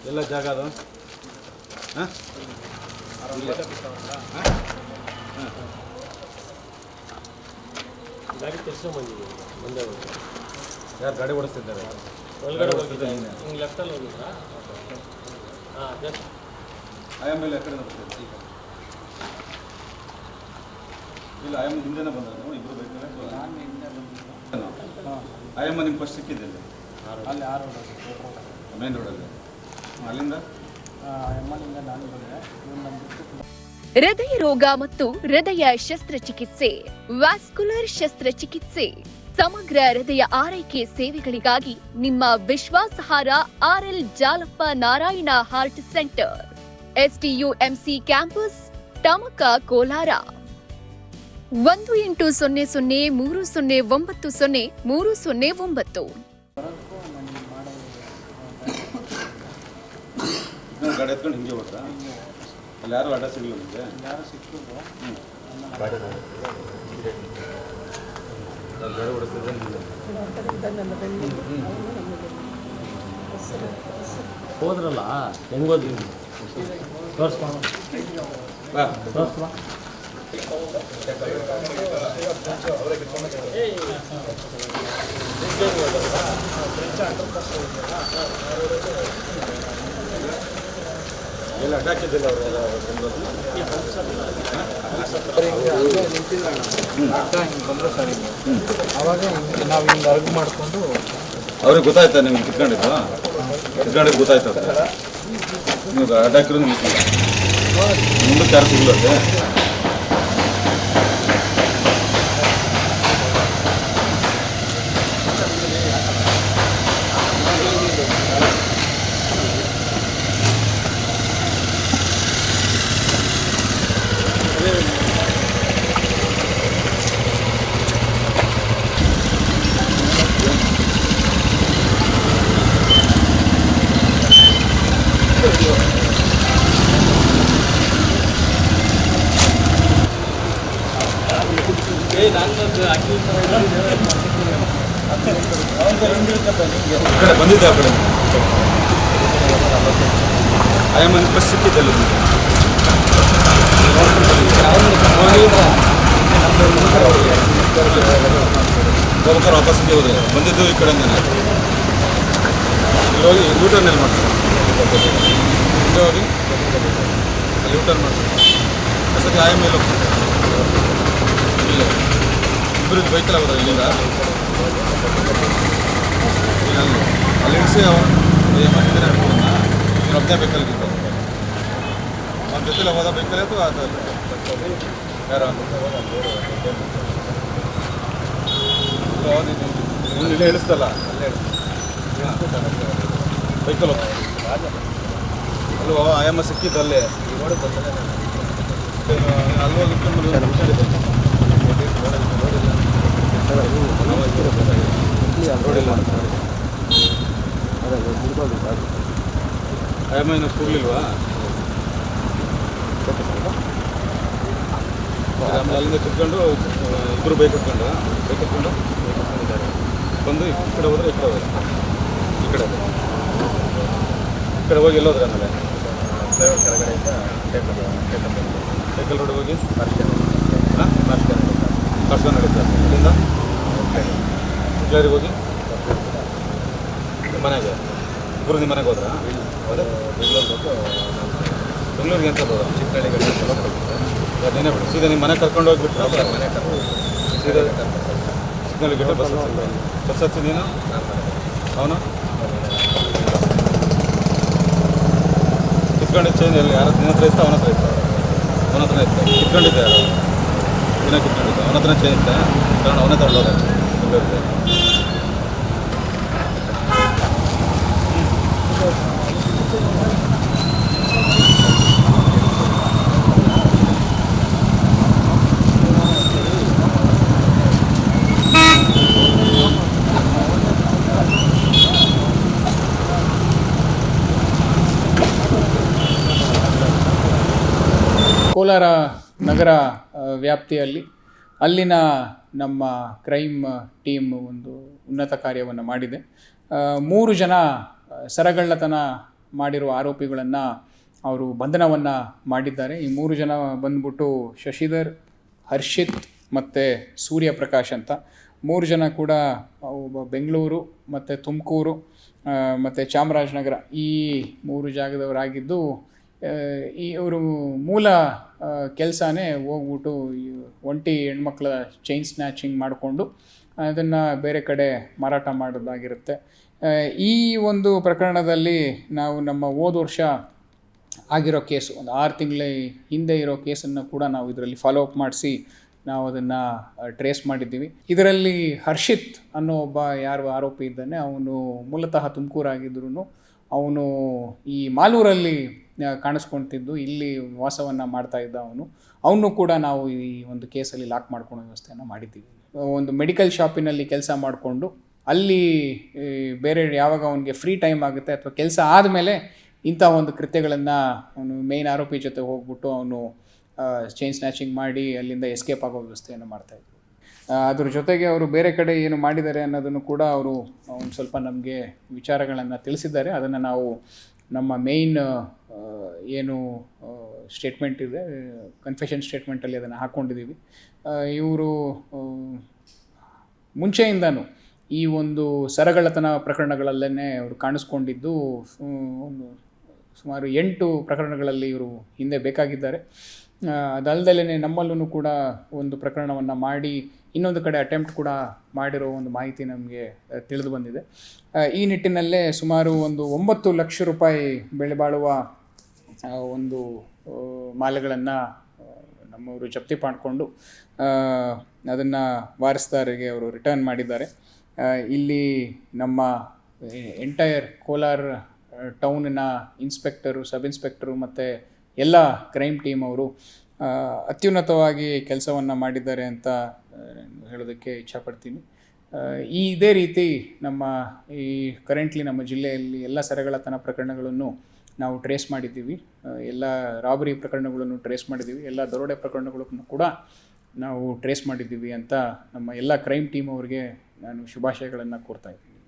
ಎಲ್ಲ ಜಾಗ ಅದು ಗಾಡಿ ತೆಗೆಸ್ಕೊಂಡ್ಬಂದಿದ್ದೀವಿ ಮುಂದೆ ಯಾರು ಗಾಡಿ ಓಡಿಸ್ತಿದ್ದಾರೆ ಒಳಗಡೆ ಹೋಗಿದ್ದಾರೆ ಹಿಂಗೆ ಲೆಫ್ಟಲ್ಲಿ ಹೋಗಿದ್ರಾ ಹಾಂ ಜಸ್ಟ್ ಆಯಮ್ಮ ಕಡೆ ಬರ್ತೀವಿ ಇಲ್ಲ ಆಯಮ್ಮ ಹಿಂದೆನೇ ಬಂದರು ಇಬ್ಬರು ಬೇಕಾದ್ರೆ ನಾನು ಹಿಂದೆ ಬಂದಿದ್ದು. ಆಯಮ್ಮ ನಿಮ್ಮ ಫಸ್ಟ್ ಸಿಕ್ಕಿದ್ದಿಲ್ಲ ಅಲ್ಲಿ ಯಾರು ಮೇನ್ ರೋಡಲ್ಲಿ ಅಲ್ಲಿಂದ ಎಮ್ಮನಿಂದ ನಾನು ಬಂದೆ ಇವ್ನು ನಮ್ಮ ಬಿಟ್ಟು ಹೃದಯ ರೋಗ ಮತ್ತು ಹೃದಯ ಶಸ್ತ್ರಚಿಕಿತ್ಸೆ, ವ್ಯಾಸ್ಕ್ಯುಲರ್ ಶಸ್ತ್ರಚಿಕಿತ್ಸೆ, ಸಮಗ್ರ ಹೃದಯ ಆರೈಕೆ ಸೇವೆಗಳಿಗಾಗಿ ನಿಮ್ಮ ವಿಶ್ವಾಸಾರ್ಹ R L Jalappa Narayana heart centre, SDUMC campus, Tamaka, Kolar. 1800309309. ಗಾಡಿ ಎತ್ಕೊಂಡು ಹಿಂಗೆ ಹೋಗ್ತಾ ಅಲ್ಲಿ ಯಾರು ಅಡ್ಡ ಸಿಗಲಿಲ್ಲ ನಿಮಗೆ ಯಾರು ಸಿಕ್ಕಿದ್ರು ಗಾಡಿ ಓಡಿಸ್ತಿದ್ದೆ ಹೋದ್ರಲ್ಲ ಹೆಂಗೋದ್ರಿ ತೋರಿಸ್ಬಾ ಬಾ ತೋರಿಸ್ಬಾ ಎಲ್ಲ ಅಡ್ಡ ಹಾಕಿದ್ದಿಲ್ಲ ಅವರೆಲ್ಲ ಬಂದರು ಸರ್ ಅವಾಗ ನಾವು ಹಿಂಗೆ ಅರ್ಗು ಮಾಡಿಕೊಂಡು ಅವ್ರಿಗೆ ಗೊತ್ತಾಯ್ತಾ ನೀವು ಕಿತ್ಕೊಂಡಿದ್ದು ಗೊತ್ತಾಯ್ತದೆ ನೀವು ಅಡ್ಡ ಹಾಕಿರೋ ನಿಮ್ಗೆ ಮುಂದಕ್ಕೆ ಯಾರು ಸಿಗಲ್ಲ ಕಡೆ ಬಂದಿದ್ದೆ ಆ ಕಡೆ ಆಯಮ್ಮನ ಬಸ್ ಸಿಕ್ಕಿದ್ದಲ್ಲ ಹೋಗ್ಬೇಕಾದ್ರೆ ವಾಪಸ್ ಹಿಂಗೆ ಹೋದ್ರೆ ಬಂದಿದ್ದು ಈ ಕಡೆ ಇಲ್ಲಿ ಹೋಗಿ ಯೂಟರ್ನಲ್ಲಿ ಮಾಡ್ತಾರೆ ಹಿಂಗೆ ಹೋಗಿ ಅಲ್ಲಿ ಯೂಟರ್ನ್ ಮಾಡ್ತಾರೆ ಸತಿ ಆಯಮ್ಮ ಮೇಲೆ ಹೋಗ್ತಾರೆ ಇಲ್ಲ ಇಬ್ಬರು ಬೈಕಲ್ಲಿ ಹೋದ್ರೆ ಇಲ್ಲಿಂದ ಅಲ್ಲಿ ಇಳಿಸಿ ಅವರು ಹಿಂದೆ ನಡ್ಕೊಂಡ ನೀನು ಒಬ್ಬನೇ ಬೇಕಲ್ಲಿ ಅವ್ನ ಜೊತೆಲಿ ಹೋದ ಬೇಕಲ್ಲಿ ಅಥವಾ ಅದು ಯಾರು ಇಲ್ಲೇ ಇಳಿಸ್ತಲ್ಲ ಅಲ್ಲೇ ಬೈಕಲ್ಲಿ ಹೋಗ್ತಾರೆ ಅಲ್ಲೂ ಆಯಮ್ಮ ಸಿಕ್ಕಿದ್ದಲ್ಲೇ ಅಲ್ಲಿ ಹೋಗಿ ಆಯಮ್ಮ ಇನ್ನು ಕೂರ್ಲಿಲ್ವಾ ಆಮೇಲೆ ಅಲ್ಲಿಂದ ಕಿತ್ಕೊಂಡು ಇಬ್ಬರು ಬೈಕ್ ಕಟ್ಕೊಂಡು ಬಂದು ಈ ಕಡೆ ಹೋದ್ರೆ ಈ ಕಡೆ ಹೋದ್ರೆ ಈ ಕಡೆ ಹೋಗಿ ಎಲ್ಲೋದ್ರೆ ಆಮೇಲೆ ಡ್ರೈವರ್ ಕೆಳಗಡೆಯಿಂದ ಟೇಕಲ್ ರೋಡ್ ಹೋಗಿ ಕರ್ಸ್ಕೊಂಡು ನಡೀತಾರೆ ಅಲ್ಲಿಂದ ಕ್ಲಿಯರಿಗೆ ಹೋಗಿ ಮನೆಗೆ ಇಬ್ಬರು ನಿಮ್ಮ ಮನೆಗೆ ಹೋದ್ರಾ ಹೌದಾ ಬೆಂಗಳೂರಿಗೆ ಅಂತ ಹೋದ ಚಿಕ್ಕಳ್ಳಿಗೆ ನೀನೇ ಬಿಡು ಸೀದಾ ನಿಮ್ಮ ಮನೆ ಕರ್ಕೊಂಡು ಹೋಗ್ಬಿಟ್ಟು ಮನೆ ಸೀದಾ ಸಿಗ್ನಲ್ ಬಿಟ್ಟು ಬಸ್ ಹಚ್ಚಿ ನೀನು ಅವನು ಕಿತ್ಕೊಂಡಿದ್ದು ಚೇಂಜ್ ಎಲ್ಲಿ ಯಾರ ನಿನ್ನ ಹತ್ರ ಇತ್ತು ಅವನ ಹತ್ರ ಇತ್ತು ಕಿತ್ಕೊಂಡಿದ್ದೆ ಯಾರು ದಿನ ಕಿತ್ಕೊಂಡಿದ್ದೆ ಅವನ ಹತ್ರ ಚೇಂಜ್ ಇತ್ತೆ ಕಾರಣ ಅವನೇ ತಗೊಂಡೋದ ಕೋಲಾರ ನಗರ ವ್ಯಾಪ್ತಿಯಲ್ಲಿ ಅಲ್ಲಿನ ನಮ್ಮ ಕ್ರೈಮ್ ಟೀಮ್ ಒಂದು ಉನ್ನತ ಕಾರ್ಯವನ್ನು ಮಾಡಿದೆ. 3 ಜನ ಸರಗಳ್ಳತನ ಮಾಡಿರುವ ಆರೋಪಿಗಳನ್ನು ಅವರು ಬಂಧನವನ್ನು ಮಾಡಿದ್ದಾರೆ. ಈ 3 ಜನ ಬಂದ್ಬಿಟ್ಟು ಶಶಿಧರ್, ಹರ್ಷಿತ್ ಮತ್ತು ಸೂರ್ಯಪ್ರಕಾಶ್ ಅಂತ. 3 ಜನ ಕೂಡ ಬೆಂಗಳೂರು ಮತ್ತು ತುಮಕೂರು ಮತ್ತು ಚಾಮರಾಜನಗರ ಈ 3 ಜಾಗದವರಾಗಿದ್ದು, ಇವರು ಮೂಲ ಕೆಲಸನೇ ಹೋಗ್ಬಿಟ್ಟು ಒಂಟಿ ಹೆಣ್ಮಕ್ಳ ಚೈನ್ ಸ್ನ್ಯಾಚಿಂಗ್ ಮಾಡಿಕೊಂಡು ಅದನ್ನು ಬೇರೆ ಕಡೆ ಮಾರಾಟ ಮಾಡೋದಾಗಿರುತ್ತೆ. ಈ ಒಂದು ಪ್ರಕರಣದಲ್ಲಿ ನಾವು ನಮ್ಮ ಹೋದ ವರ್ಷ ಆಗಿರೋ ಕೇಸು, ಒಂದು 6 ತಿಂಗಳ ಹಿಂದೆ ಇರೋ ಕೇಸನ್ನು ಕೂಡ ನಾವು ಇದರಲ್ಲಿ ಫಾಲೋ ಅಪ್ ಮಾಡಿಸಿ ನಾವು ಅದನ್ನು ಟ್ರೇಸ್ ಮಾಡಿದ್ದೀವಿ. ಇದರಲ್ಲಿ ಹರ್ಷಿತ್ ಅನ್ನೋ ಒಬ್ಬ ಯಾರು ಆರೋಪಿ ಇದ್ದಾನೆ, ಅವನು ಮೂಲತಃ ತುಮಕೂರಾಗಿದ್ರೂ ಅವನು ಈ ಮಾಲೂರಲ್ಲಿ ಕಾಣಿಸ್ಕೊಳ್ತಿದ್ದು, ಇಲ್ಲಿ ವಾಸವನ್ನು ಮಾಡ್ತಾ ಇದ್ದ ಅವನು ಕೂಡ ನಾವು ಈ ಒಂದು ಕೇಸಲ್ಲಿ ಲಾಕ್ ಮಾಡ್ಕೊಳ್ಳೋ ವ್ಯವಸ್ಥೆಯನ್ನು ಮಾಡಿದ್ದೀವಿ. ಒಂದು ಮೆಡಿಕಲ್ ಶಾಪಿನಲ್ಲಿ ಕೆಲಸ ಮಾಡಿಕೊಂಡು ಅಲ್ಲಿ ಬೇರೆ ಯಾವಾಗ ಅವನಿಗೆ ಫ್ರೀ ಟೈಮ್ ಆಗುತ್ತೆ ಅಥವಾ ಕೆಲಸ ಆದಮೇಲೆ ಇಂಥ ಒಂದು ಕೃತ್ಯಗಳನ್ನು ಅವನು ಮೇನ್ ಆರೋಪಿ ಜೊತೆ ಹೋಗ್ಬಿಟ್ಟು ಅವನು ಚೈನ್ ಸ್ನ್ಯಾಚಿಂಗ್ ಮಾಡಿ ಅಲ್ಲಿಂದ ಎಸ್ಕೇಪ್ ಆಗೋ ವ್ಯವಸ್ಥೆಯನ್ನು ಮಾಡ್ತಾಯಿದ್ರು. ಅದ್ರ ಜೊತೆಗೆ ಅವರು ಬೇರೆ ಕಡೆ ಏನು ಮಾಡಿದ್ದಾರೆ ಅನ್ನೋದನ್ನು ಕೂಡ ಅವರು ಒಂದು ಸ್ವಲ್ಪ ನಮಗೆ ವಿಚಾರಗಳನ್ನು ತಿಳಿಸಿದ್ದಾರೆ. ಅದನ್ನು ನಾವು ನಮ್ಮ ಮೇಯ್ನ್ ಏನು ಸ್ಟೇಟ್ಮೆಂಟ್ ಇದೆ, ಕನ್ಫೆಷನ್ ಸ್ಟೇಟ್ಮೆಂಟಲ್ಲಿ ಅದನ್ನು ಹಾಕ್ಕೊಂಡಿದ್ದೀವಿ. ಇವರು ಮುಂಚೆಯಿಂದನೂ ಈ ಒಂದು ಸರಗಳ್ಳತನ ಪ್ರಕರಣಗಳಲ್ಲೇ ಅವರು ಕಾಣಿಸ್ಕೊಂಡಿದ್ದು, ಸುಮಾರು 8 ಪ್ರಕರಣಗಳಲ್ಲಿ ಇವರು ಹಿಂದೆ ಬೇಕಾಗಿದ್ದಾರೆ. ಅದಲ್ಲದಲ್ಲೇ ನಮ್ಮಲ್ಲೂ ಕೂಡ ಒಂದು ಪ್ರಕರಣವನ್ನು ಮಾಡಿ ಇನ್ನೊಂದು ಕಡೆ ಅಟೆಂಪ್ಟ್ ಕೂಡ ಮಾಡಿರೋ ಒಂದು ಮಾಹಿತಿ ನಮಗೆ ತಿಳಿದು ಬಂದಿದೆ. ಈ ನಿಟ್ಟಿನಲ್ಲೇ ಸುಮಾರು ಒಂದು 9 ಲಕ್ಷ ರೂಪಾಯಿ ಬೆಲೆ ಬಾಳುವ ಒಂದು ಮಾಲೆಗಳನ್ನು ನಮ್ಮವರು ಜಪ್ತಿ ಮಾಡಿಕೊಂಡು ಅದನ್ನು ವಾರಸ್ದಾರಿಗೆ ಅವರು ರಿಟರ್ನ್ ಮಾಡಿದ್ದಾರೆ. ಇಲ್ಲಿ ನಮ್ಮ ಎಂಟೈರ್ ಕೋಲಾರ ಟೌನಿನ ಇನ್ಸ್ಪೆಕ್ಟರು, ಸಬ್ ಇನ್ಸ್ಪೆಕ್ಟರು ಮತ್ತು ಎಲ್ಲ ಕ್ರೈಮ್ ಟೀಮ್ ಅವರು ಅತ್ಯುನ್ನತವಾಗಿ ಕೆಲಸವನ್ನು ಮಾಡಿದ್ದಾರೆ ಅಂತ ಹೇಳೋದಕ್ಕೆ ಇಚ್ಛಪಡ್ತೀನಿ. ಇದೇ ರೀತಿ ನಮ್ಮ ಈ ಕರೆಂಟ್ಲಿ ನಮ್ಮ ಜಿಲ್ಲೆಯಲ್ಲಿ ಎಲ್ಲ ಸರಗಳ್ಳತನ ಪ್ರಕರಣಗಳನ್ನು ನಾವು ಟ್ರೇಸ್ ಮಾಡಿದ್ದೀವಿ. ಎಲ್ಲ ರಾಬರಿ ಪ್ರಕರಣಗಳನ್ನು ಟ್ರೇಸ್ ಮಾಡಿದ್ದೀವಿ. ಎಲ್ಲ ದರೋಡೆ ಪ್ರಕರಣಗಳನ್ನು ಕೂಡ ನಾವು ಟ್ರೇಸ್ ಮಾಡಿದ್ದೀವಿ ಅಂತ ನಮ್ಮ ಎಲ್ಲ ಕ್ರೈಮ್ ಟೀಮ್ ಅವರಿಗೆ ನಾನು ಶುಭಾಶಯಗಳನ್ನು ಕೋರ್ತಾ ಇದ್ದೀನಿ.